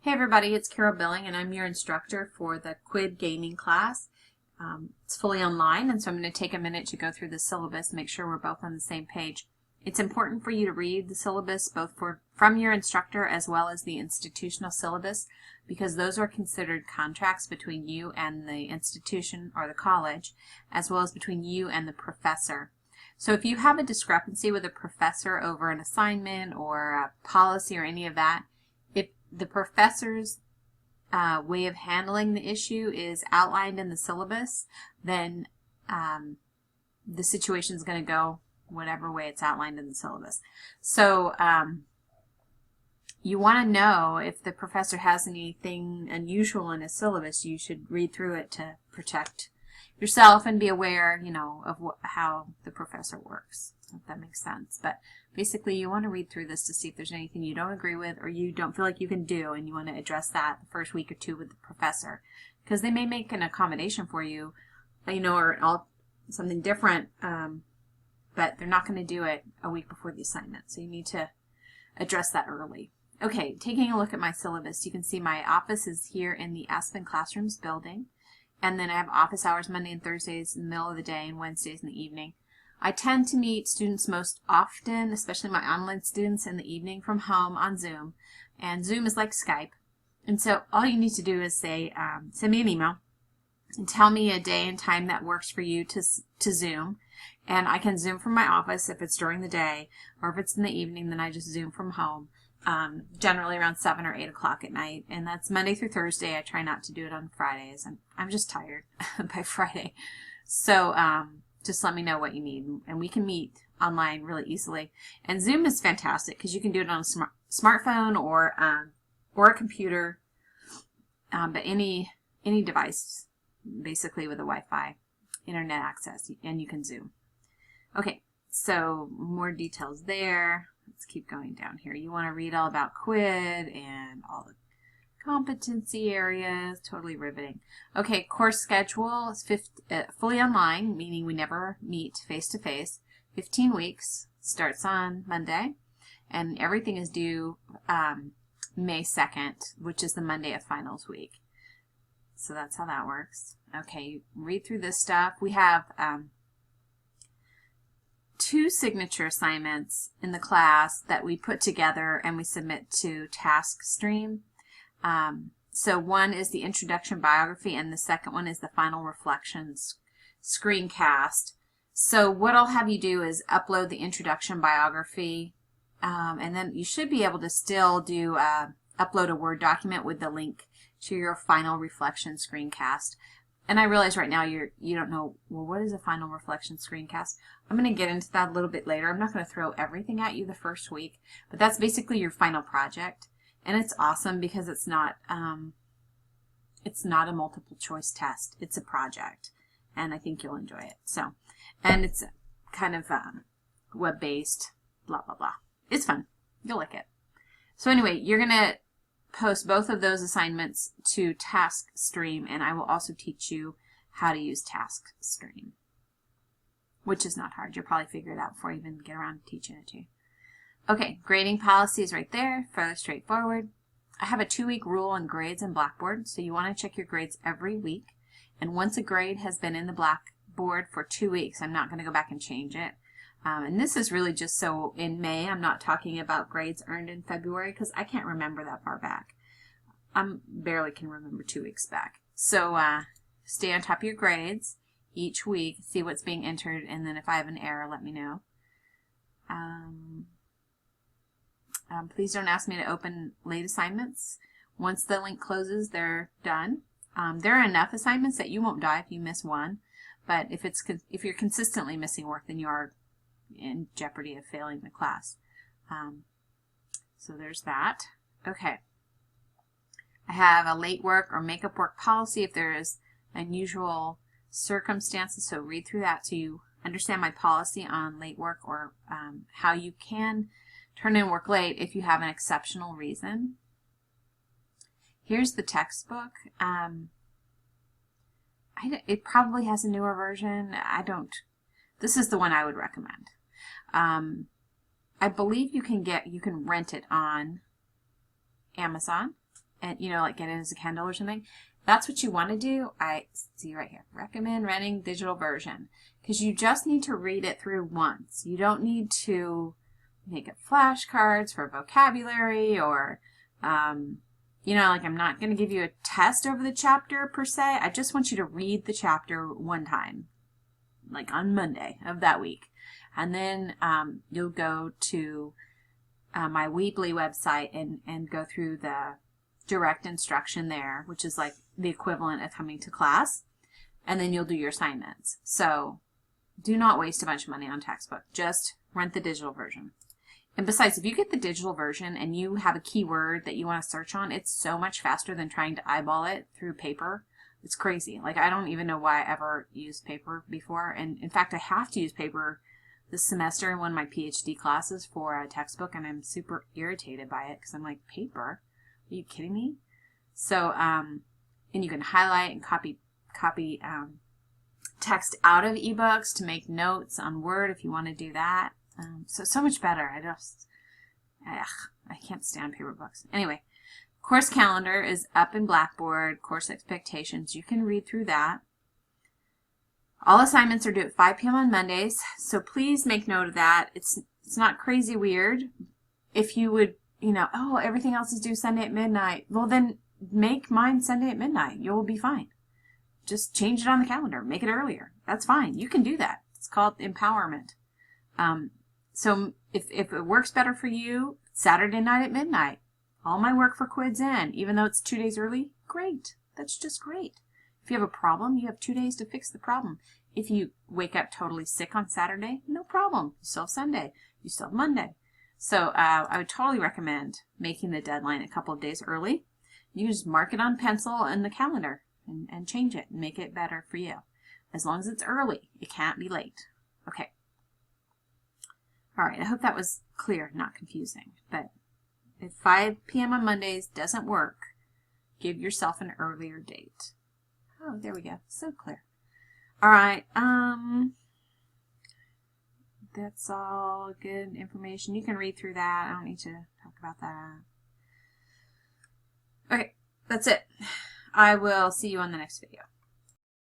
Hey everybody, it's Carol Billing and I'm your instructor for the CWID gaming class. It's fully online, and so I'm going to take a minute to go through the syllabus, make sure we're both on the same page. It's important for you to read the syllabus both from your instructor as well as the institutional syllabus, because those are considered contracts between you and the institution or the college, as well as between you and the professor. So if you have a discrepancy with a professor over an assignment or a policy or any of that, if the professor's way of handling the issue is outlined in the syllabus, then the situation is going to go whatever way it's outlined in the syllabus. So you want to know if the professor has anything unusual in his syllabus. You should read through it to protect yourself and be aware, of how the professor works, if that makes sense. But basically, you want to read through this to see if there's anything you don't agree with or you don't feel like you can do, and you want to address that the first week or two with the professor, because they may make an accommodation for you, or something different, but they're not going to do it a week before the assignment, so you need to address that early. Okay, taking a look at my syllabus, you can see my office is here in the Aspen Classrooms building. And then I have office hours Monday and Thursdays in the middle of the day and Wednesdays in the evening. I tend to meet students most often, especially my online students, in the evening from home on Zoom. And Zoom is like Skype. And so all you need to do is say, send me an email and tell me a day and time that works for you to Zoom. And I can Zoom from my office if it's during the day, or if it's in the evening, then I just Zoom from home. Generally around 7 or 8 o'clock at night, and that's Monday through Thursday. I try not to do it on Fridays. I'm just tired by Friday. So just let me know what you need, and we can meet online really easily. And Zoom is fantastic because you can do it on a smartphone or a computer, but any device basically with a Wi-Fi internet access, and you can Zoom. Okay, so more details there. Let's keep going down here. You want to read all about CWID and all the competency areas. Totally riveting. Okay, course schedule is fully online, meaning we never meet face-to-face. 15 weeks, starts on Monday, and everything is due May 2nd, which is the Monday of finals week. So that's how that works. Okay, read through this stuff. We have 2 signature assignments in the class that we put together and we submit to TaskStream. So one is the introduction biography, and the second one is the final reflections screencast. So what I'll have you do is upload the introduction biography, and then you should be able to still do upload a Word document with the link to your final reflection screencast. And I realize right now you don't know, well, what is a final reflection screencast? I'm going to get into that a little bit later. I'm not going to throw everything at you the first week, but that's basically your final project. And it's awesome because it's not a multiple choice test. It's a project, and I think you'll enjoy it. So, and it's kind of web-based, blah, blah, blah. It's fun. You'll like it. So anyway, you're going to post both of those assignments to TaskStream, and I will also teach you how to use TaskStream, which is not hard. You'll probably figure it out before you even get around to teaching it to you. Okay, grading policy is right there, fairly straightforward. I have a 2-week rule on grades in Blackboard, so you want to check your grades every week, and once a grade has been in the Blackboard for 2 weeks, I'm not going to go back and change it. And this is really just so in May, I'm not talking about grades earned in February, because I can't remember that far back. I barely can remember 2 weeks back. So stay on top of your grades each week, see what's being entered, and then if I have an error, let me know. Please don't ask me to open late assignments. Once the link closes, they're done. There are enough assignments that you won't die if you miss one, but if you're consistently missing work, then you are in jeopardy of failing the class. So there's that. Okay. I have a late work or makeup work policy if there is unusual circumstances, so read through that so you understand my policy on late work, or how you can turn in work late if you have an exceptional reason. Here's the textbook. It probably has a newer version. This is the one I would recommend. I believe you can rent it on Amazon, and, you know, like get it as a Kindle or something, that's what you want to do. I see right here, recommend renting digital version, because you just need to read it through once. You don't need to make it flashcards for vocabulary or, you know, like I'm not going to give you a test over the chapter per se. I just want you to read the chapter one time, like on Monday of that week. And then you'll go to my Weebly website and go through the direct instruction there, which is like the equivalent of coming to class. And then you'll do your assignments. So do not waste a bunch of money on textbook. Just rent the digital version. And besides, if you get the digital version and you have a keyword that you want to search on, it's so much faster than trying to eyeball it through paper. It's crazy. Like, I don't even know why I ever used paper before. And in fact, I have to use paper this semester in one of my PhD classes for a textbook, and I'm super irritated by it because I'm like, paper? Are you kidding me? So, and you can highlight and copy text out of ebooks to make notes on Word if you want to do that. So much better. I can't stand paper books. Anyway, course calendar is up in Blackboard. Course expectations, you can read through that. All assignments are due at 5 p.m. on Mondays, so please make note of that. It's not crazy weird. If you would, you know, oh, everything else is due Sunday at midnight. Well, then make mine Sunday at midnight. You'll be fine. Just change it on the calendar. Make it earlier. That's fine. You can do that. It's called empowerment. So if it works better for you, Saturday night at midnight, all my work for QUID's in, even though it's 2 days early, great. That's just great. If you have a problem, you have 2 days to fix the problem. If you wake up totally sick on Saturday, no problem. You still have Sunday. You still have Monday. So I would totally recommend making the deadline a couple of days early. You can just mark it on pencil in the calendar and change it and make it better for you. As long as it's early, it can't be late. Okay. All right, I hope that was clear, not confusing. But if 5 p.m. on Mondays doesn't work, give yourself an earlier date. Oh, there we go. So clear. All right. That's all good information. You can read through that. I don't need to talk about that. Okay, that's it. I will see you on the next video.